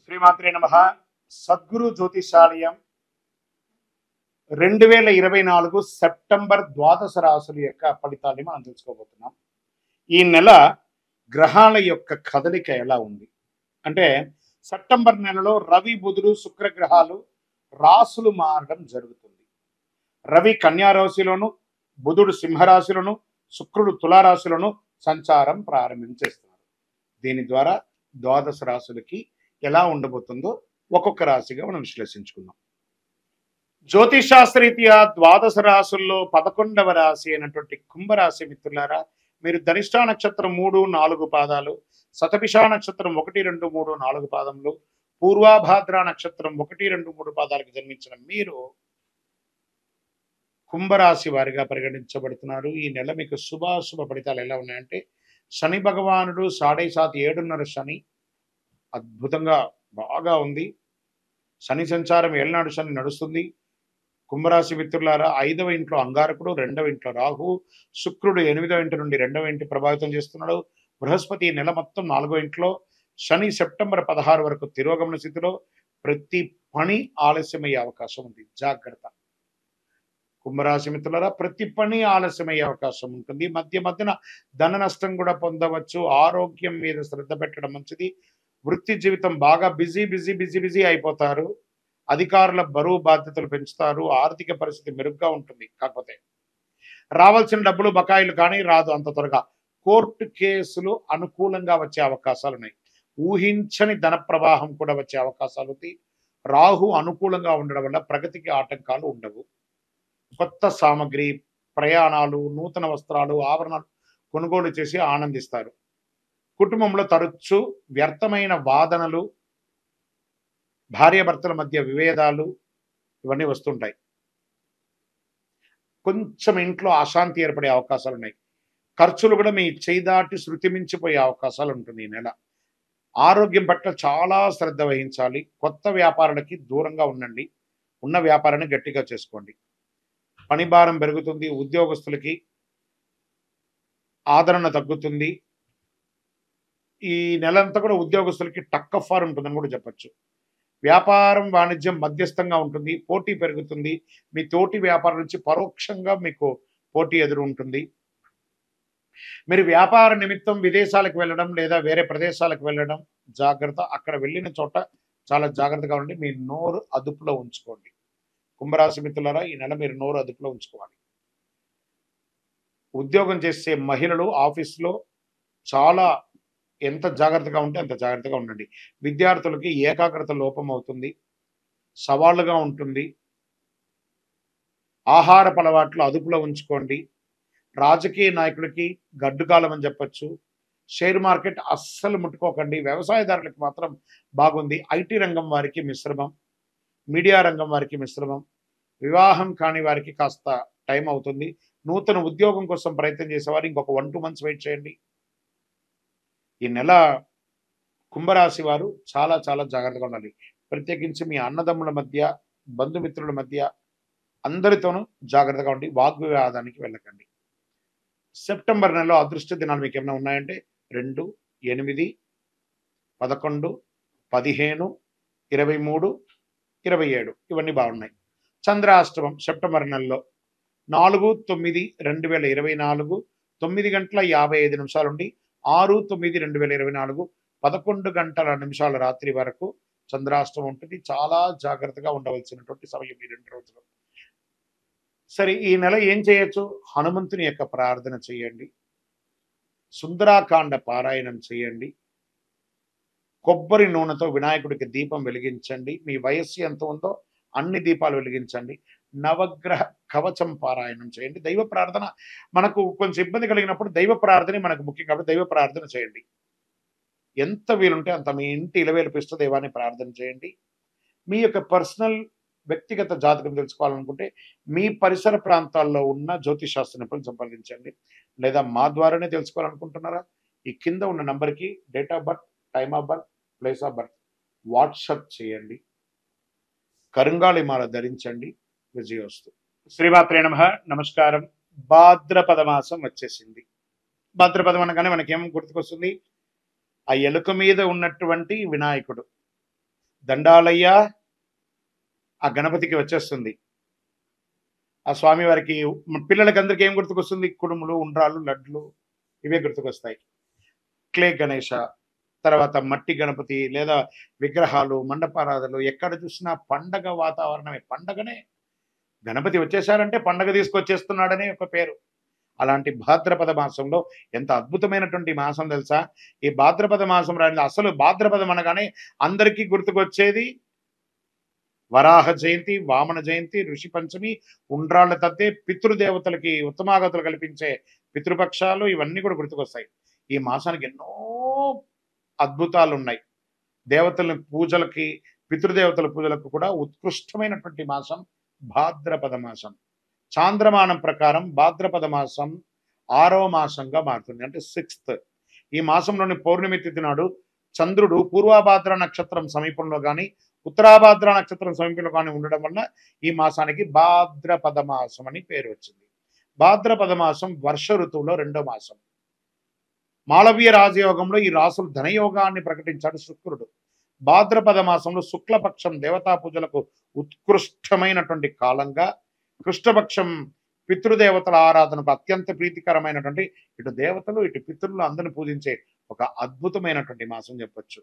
శ్రీమాత్రే నమః. సద్గురు జ్యోతిషాలయం 2024 సెప్టెంబర్ ద్వాదశ రాశుల యొక్క ఫలితాన్ని మనం తెలుసుకోబోతున్నాం. ఈ నెల గ్రహాల యొక్క కదలిక ఎలా ఉంది అంటే, సెప్టెంబర్ నెలలో రవి బుధుడు శుక్ర గ్రహాలు రాశులు మారడం జరుగుతుంది. రవి కన్యా రాశిలోను, బుధుడు సింహరాశిలోను, శుక్రుడు తులారాశిలోను సంచారం ప్రారంభించేస్తున్నారు. దీని ద్వారా ద్వాదశ రాశులకి ఎలా ఉండబోతుందో ఒక్కొక్క రాశిగా మనం విశ్లేషించుకుందాం. జ్యోతిషాస్త్రరీత్యా ద్వాదశ రాశుల్లో 11వ రాశి అయినటువంటి కుంభరాశి మిత్రులారా, మీరు ధనిష్ఠా నక్షత్రం 3, 4 పాదాలు, శతభిషా నక్షత్రం 1, 2, 3, 4 పాదములు, పూర్వాభాద్ర నక్షత్రం 1, 2, 3 పాదాలకు జన్మించిన మీరు కుంభరాశి వారిగా పరిగణించబడుతున్నారు. ఈ నెల మీకు శుభాశుభ ఫలితాలు ఎలా ఉన్నాయంటే, శని భగవానుడు 7.5 7.5 శని అద్భుతంగా బాగా ఉంది. శని సంచారం ఏళ్ళనాడు శని నడుస్తుంది. కుంభరాశి మిత్రులారా, 5వ ఇంట్లో అంగారకుడు, 2వ ఇంట్లో రాహు, శుక్రుడు 8వ ఇంటి నుండి 2వ ఇంటి ప్రభావితం చేస్తున్నాడు. బృహస్పతి ఈ నెల మొత్తం 4వ ఇంట్లో, శని సెప్టెంబర్ 16 వరకు తిరోగమన స్థితిలో. ప్రతి పని ఆలస్యమయ్యే అవకాశం ఉంది, జాగ్రత్త. కుంభరాశి మిత్రులారా, ప్రతి పని ఆలస్యమయ్యే అవకాశం ఉంటుంది. మధ్యన ధన నష్టం కూడా పొందవచ్చు. ఆరోగ్యం మీద శ్రద్ధ పెట్టడం మంచిది. వృత్తి జీవితం బాగా బిజీ అయిపోతారు. అధికారుల బరువు బాధ్యతలు పెంచుతారు. ఆర్థిక పరిస్థితి మెరుగ్గా ఉంటుంది. కాకపోతే రావాల్సిన డబ్బులు బకాయిలు కానీ రాదు అంత త్వరగా. కోర్టు కేసులు అనుకూలంగా వచ్చే అవకాశాలు ఉన్నాయి. ఊహించని ధన ప్రవాహం కూడా వచ్చే అవకాశాలు ఉంది. రాహు అనుకూలంగా ఉండడం వల్ల ప్రగతికి ఆటంకాలు ఉండవు. కొత్త సామగ్రి, ప్రయాణాలు, నూతన వస్త్రాలు, ఆభరణాలు కొనుగోలు చేసి ఆనందిస్తారు. కుటుంబంలో తరచు వ్యర్థమైన వాదనలు, భార్యాభర్తల మధ్య విభేదాలు ఇవన్నీ వస్తుంటాయి. కొంచెం ఇంట్లో అశాంతి ఏర్పడే అవకాశాలు ఉన్నాయి. ఖర్చులు కూడా మీ చేయి దాటి శృతి మించిపోయే అవకాశాలు ఉంటుంది ఈ నెల. ఆరోగ్యం పట్ల చాలా శ్రద్ధ వహించాలి. కొత్త వ్యాపారాలకి దూరంగా ఉండండి. ఉన్న వ్యాపారాన్ని గట్టిగా చేసుకోండి. పని భారం పెరుగుతుంది. ఉద్యోగస్తులకి ఆదరణ తగ్గుతుంది. ఈ నెలంతా కూడా ఉద్యోగస్తులకి టక్ ఆఫ్ వార్ ఉంటుందని కూడా చెప్పచ్చు. వ్యాపారం వాణిజ్యం మధ్యస్థంగా ఉంటుంది. పోటీ పెరుగుతుంది. మీ తోటి వ్యాపారం నుంచి పరోక్షంగా మీకు పోటీ ఎదురు ఉంటుంది. మీరు వ్యాపార నిమిత్తం విదేశాలకు వెళ్ళడం లేదా వేరే ప్రదేశాలకు వెళ్ళడం జాగ్రత్త. అక్కడ వెళ్ళిన చోట చాలా జాగ్రత్తగా ఉండి మీ నోరు అదుపులో ఉంచుకోండి. కుంభరాశి మిత్రులారా, ఈ నెల మీరు నోరు అదుపులో ఉంచుకోవాలి. ఉద్యోగం చేసే మహిళలు ఆఫీస్లో చాలా ఎంత జాగ్రత్తగా ఉంటే అంత జాగ్రత్తగా ఉండండి. విద్యార్థులకి ఏకాగ్రత లోపం అవుతుంది, సవాళ్ళుగా ఉంటుంది. ఆహారపు అలవాట్లు అదుపులో ఉంచుకోండి. రాజకీయ నాయకులకి గడ్డుకాలం అని చెప్పచ్చు. షేర్ మార్కెట్ అస్సలు ముట్టుకోకండి. వ్యవసాయదారులకు మాత్రం బాగుంది. ఐటీ రంగం వారికి మిశ్రమం, మీడియా రంగం వారికి మిశ్రమం, వివాహం కాని వారికి కాస్త టైం అవుతుంది. నూతన ఉద్యోగం కోసం ప్రయత్నం చేసేవారు ఇంకొక 1-2 మంత్స్ వెయిట్ చేయండి. ఈ నెల కుంభరాశి వారు చాలా జాగ్రత్తగా ఉండాలి. ప్రత్యేకించి మీ అన్నదమ్ముల మధ్య, బంధుమిత్రుల మధ్య అందరితోనూ జాగ్రత్తగా ఉండి వాగ్వివాదానికి వెళ్ళకండి. సెప్టెంబర్ నెలలో అదృష్ట దినాలు మీకు ఏమైనా ఉన్నాయంటే 2, 8, 11, 15, 23, 27 ఇవన్నీ బాగున్నాయి. చంద్రాష్టమం సెప్టెంబర్ నెలలో 4, 9, 2024 9 గంటల 55 నిమిషాల నుండి 6, 9, 2024 11 గంటల నిమిషాల రాత్రి వరకు చంద్రాష్టమం ఉంటుంది. చాలా జాగ్రత్తగా ఉండవలసినటువంటి సమయం ఈ 2 రోజులు. సరే, ఈ నెల ఏం చేయొచ్చు? హనుమంతుని యొక్క ప్రార్థన చేయండి. సుందరాకాండ పారాయణం చేయండి. కొబ్బరి నూనెతో వినాయకుడికి దీపం వెలిగించండి. మీ వయస్సు ఎంత ఉందో అన్ని దీపాలు వెలిగించండి. నవగ్రహ కవచం పారాయణం చేయండి. దైవ ప్రార్థన మనకు కొంచెం ఇబ్బంది కలిగినప్పుడు దైవ ప్రార్థనే మనకు ముఖ్యం కాబట్టి దైవ ప్రార్థన చేయండి. ఎంత వీలుంటే అంత మీ ఇంటి ఇలవేలుపు ఇష్ట దైవాన్ని ప్రార్థన చేయండి. మీ యొక్క పర్సనల్ వ్యక్తిగత జాతకం తెలుసుకోవాలనుకుంటే మీ పరిసర ప్రాంతాల్లో ఉన్న జ్యోతిషాస్త్ర నిపుణులను సంప్రదించండి. లేదా మా ద్వారానే తెలుసుకోవాలనుకుంటున్నారా? ఈ కింద ఉన్న నంబర్కి date of birth, time of birth, place of birth WhatsApp చేయండి. కరుంగాళి మాల ధరించండి. విజయోస్తు. శ్రీమాత్రే నమః. నమస్కారం. భాద్రపద మాసం వచ్చేసింది. భాద్రపదం అనగానే మనకేం గుర్తుకొస్తుంది? ఆ ఎలుక మీద ఉన్నటువంటి వినాయకుడు. దండాలయ్య ఆ గణపతికి వచ్చేస్తుంది. ఆ స్వామివారికి పిల్లలకి అందరికి ఏం గుర్తుకొస్తుంది? కుడుములు, ఉండ్రాళ్ళు, లడ్లు ఇవే గుర్తుకొస్తాయి. క్లే గణేష, తర్వాత మట్టి గణపతి లేదా విగ్రహాలు, మండపారాధనలు ఎక్కడ చూసినా పండగ వాతావరణమే. పండగనే. గణపతి వచ్చేసారంటే పండగ తీసుకొచ్చేస్తున్నాడనే ఒక పేరు. అలాంటి భాద్రపద మాసంలో ఎంత అద్భుతమైనటువంటి మాసం తెలుసా? ఈ భాద్రపద మాసం రాని అసలు భాద్రపదం అనగానే అందరికీ గుర్తుకొచ్చేది వరాహ జయంతి, వామన జయంతి, ఋషి పంచమి, ఉండ్రాళ్ల తద్దే, పితృదేవతలకి ఉత్తమాగతులు కల్పించే పితృపక్షాలు ఇవన్నీ కూడా గుర్తుకొస్తాయి. ఈ మాసానికి ఎన్నో అద్భుతాలు ఉన్నాయి. దేవతల పూజలకి, పితృదేవతల పూజలకు కూడా ఉత్కృష్టమైనటువంటి మాసం భాద్రపద మాసం. చాంద్రమానం ప్రకారం భాద్రపద మాసం 6వ మాసంగా మారుతుంది. అంటే 6th. ఈ మాసంలోని పౌర్ణమి తిథి నాడు చంద్రుడు పూర్వభాద్ర నక్షత్రం సమీపంలో కానీ ఉత్తరాభాద్ర నక్షత్రం సమీపంలో కానీ ఉండడం వల్ల ఈ మాసానికి భాద్రపద మాసం అని పేరు వచ్చింది. భాద్రపద మాసం వర్ష ఋతువులో 2వ మాసం. మాళవీయ రాజయోగంలో ఈ రాసులు ధనయోగాన్ని ప్రకటించాడు శుక్రుడు. భాద్రపద మాసంలో శుక్లపక్షం దేవతా పూజలకు ఉత్కృష్టమైనటువంటి కాలంగా, కృష్ణపక్షం పితృదేవతల ఆరాధనకు అత్యంత ప్రీతికరమైనటువంటి ఇటు దేవతలు ఇటు పితృలు అందరిని పూజించే ఒక అద్భుతమైనటువంటి మాసం చెప్పొచ్చు.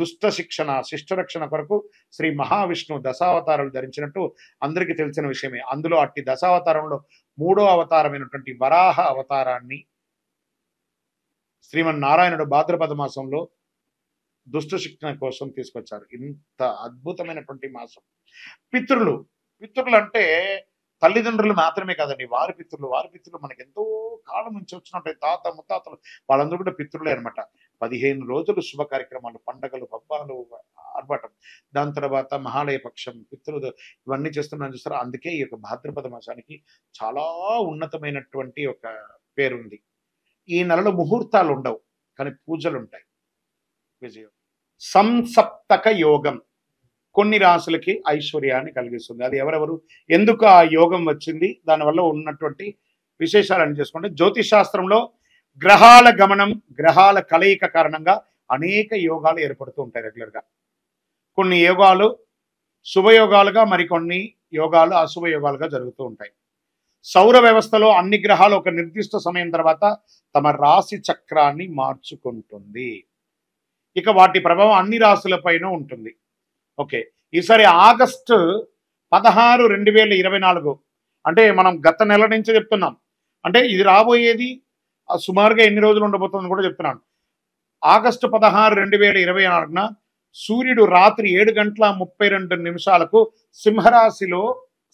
దుష్ట శిక్షణ, శిష్టరక్షణ కొరకు శ్రీ మహావిష్ణువు దశావతారాలు ధరించినట్టు అందరికీ తెలిసిన విషయమే. అందులో అట్టి దశావతారంలో 3వ అవతారమైనటువంటి వరాహ అవతారాన్ని శ్రీమన్నారాయణుడు భాద్రపద మాసంలో దుష్ట శిక్షణ కోసం తీసుకొచ్చారు. ఇంత అద్భుతమైనటువంటి మాసం. పితృలు అంటే తల్లిదండ్రులు మాత్రమే కాదండి, వారి పితృలు మనకి ఎంతో కాలం నుంచి వచ్చినట్టు తాత ముత్తాతలు వాళ్ళందరూ కూడా పితృలే అనమాట. 15 రోజులు శుభ కార్యక్రమాలు, పండగలు, పబ్బాలు, ఆర్భాటం. దాని తర్వాత మహాలయ పక్షం, పితృలు ఇవన్నీ చేస్తున్నాను చూస్తారా. అందుకే ఈ యొక్క భాద్రపద మాసానికి చాలా ఉన్నతమైనటువంటి ఒక పేరుంది. ఈ నెలలో ముహూర్తాలు ఉండవు, కానీ పూజలు ఉంటాయి. విజయం. సంసప్తక యోగం కొన్ని రాశులకి ఐశ్వర్యాన్ని కలిగిస్తుంది. అది ఎవరెవరు, ఎందుకు ఆ యోగం వచ్చింది, దానివల్ల ఉన్నటువంటి విశేషాలను చేసుకుంటే, జ్యోతిష్ శాస్త్రంలో గ్రహాల గమనం, గ్రహాల కలయిక కారణంగా అనేక యోగాలు ఏర్పడుతూ ఉంటాయి రెగ్యులర్గా. కొన్ని యోగాలు శుభయోగాలుగా, మరికొన్ని యోగాలు అశుభ యోగాలుగా జరుగుతూ ఉంటాయి. సౌర వ్యవస్థలో అన్ని గ్రహాలు ఒక నిర్దిష్ట సమయం తర్వాత తమ రాశి చక్రాన్ని మార్చుకుంటుంది. ఇక వాటి ప్రభావం అన్ని రాశులపైన ఉంటుంది. ఓకే, ఈసారి ఆగస్టు 16, 2024 అంటే మనం గత నెల నుంచి చెప్తున్నాం. అంటే ఇది రాబోయేది సుమారుగా ఎన్ని రోజులు ఉండబోతుందని కూడా చెప్తున్నాను. ఆగస్టు 16, 2024 సూర్యుడు రాత్రి 7:32 సింహరాశిలో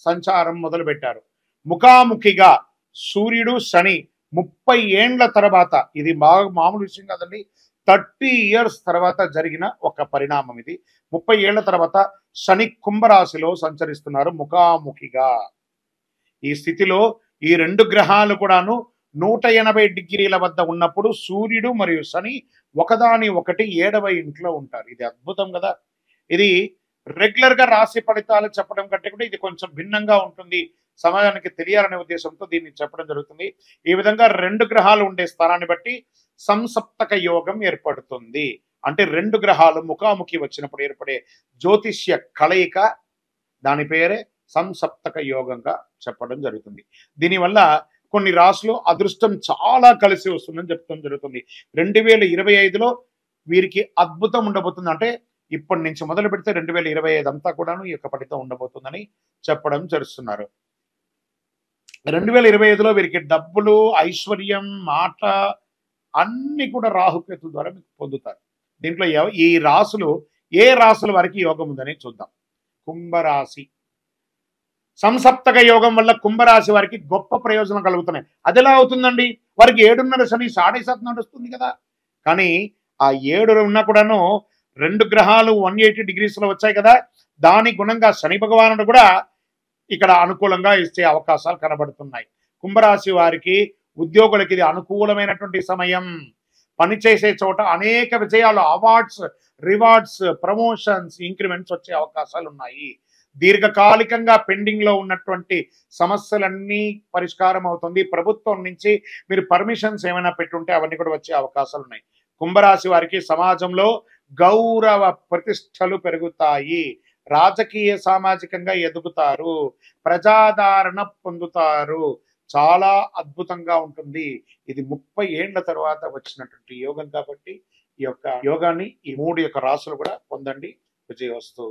సంచారం మొదలుపెట్టారు. ముఖాముఖిగా సూర్యుడు శని 30 ఏండ్ల తర్వాత, ఇది బాగా మామూలు విషయం కాదండి, 30 years తర్వాత జరిగిన ఒక పరిణామం ఇది. 30 ఏళ్ల తర్వాత శని కుంభరాశిలో సంచరిస్తున్నారు ముఖాముఖిగా. ఈ స్థితిలో ఈ 2 గ్రహాలు కూడాను 180 డిగ్రీల వద్ద ఉన్నప్పుడు సూర్యుడు మరియు శని ఒకదాని ఒకటి 7వ ఇంట్లో ఉంటారు. ఇది అద్భుతం కదా. ఇది రెగ్యులర్ గా రాశి ఫలితాలు చెప్పడం కంటే కూడా ఇది కొంచెం భిన్నంగా ఉంటుంది, సమాజానికి తెలియాలనే ఉద్దేశంతో దీన్ని చెప్పడం జరుగుతుంది. ఈ విధంగా 2 గ్రహాలు ఉండే స్థానాన్ని బట్టి సంసప్తక యోగం ఏర్పడుతుంది. అంటే 2 గ్రహాలు ముఖాముఖి వచ్చినప్పుడు ఏర్పడే జ్యోతిష్య కలయిక, దాని పేరే సంసప్తక యోగంగా చెప్పడం జరుగుతుంది. దీనివల్ల కొన్ని రాశులు అదృష్టం చాలా కలిసి వస్తుందని చెప్తాం జరుగుతుంది. 2025లో వీరికి అద్భుతం ఉండబోతుంది. అంటే ఇప్పటి నుంచి మొదలు పెడితే 2025 అంతా కూడాను ఈ యొక్క ఫలితం ఉండబోతుందని చెప్పడం జరుగుతున్నారు. 2025లో వీరికి డబ్బులు, ఐశ్వర్యం, మాట అన్ని కూడా రాహుకేతు ద్వారా మీకు పొందుతారు. దీంట్లో ఈ రాశులు ఏ రాశుల వారికి యోగం ఉందని చూద్దాం. కుంభరాశి. సంసప్తక యోగం వల్ల కుంభరాశి వారికి గొప్ప ప్రయోజనం కలుగుతున్నాయి. అది ఎలా అవుతుందండి? వారికి 7.5 శని 7.5 నడుస్తుంది కదా. కానీ ఆ 7 ఉన్నా కూడాను 2 గ్రహాలు 180 degreesలో వచ్చాయి కదా. దాని గుణంగా శని భగవానుడు కూడా ఇక్కడ అనుకూలంగా ఇచ్చే అవకాశాలు కనబడుతున్నాయి. కుంభరాశి వారికి, ఉద్యోగులకి ఇది అనుకూలమైనటువంటి సమయం. పనిచేసే చోట అనేక విజయాలు, అవార్డ్స్, రివార్డ్స్, ప్రమోషన్స్, ఇంక్రిమెంట్స్ వచ్చే అవకాశాలు ఉన్నాయి. దీర్ఘకాలికంగా పెండింగ్ లో ఉన్నటువంటి సమస్యలన్నీ పరిష్కారం అవుతుంది. ప్రభుత్వం నుంచి మీరు పర్మిషన్స్ ఏమైనా పెట్టుంటే అవన్నీ కూడా వచ్చే అవకాశాలు ఉన్నాయి. కుంభరాశి వారికి సమాజంలో గౌరవ ప్రతిష్టలు పెరుగుతాయి, రాజకీయ సామాజికంగా ఎదుగుతారు, ప్రజాదరణ పొందుతారు. చాలా అద్భుతంగా ఉంటుంది. ఇది 30 ఏండ్ల తర్వాత వచ్చినటువంటి యోగం కాబట్టి ఈ యొక్క యోగాన్ని ఈ 3 యొక్క రాసులు కూడా పొందండి. విజయోస్తు.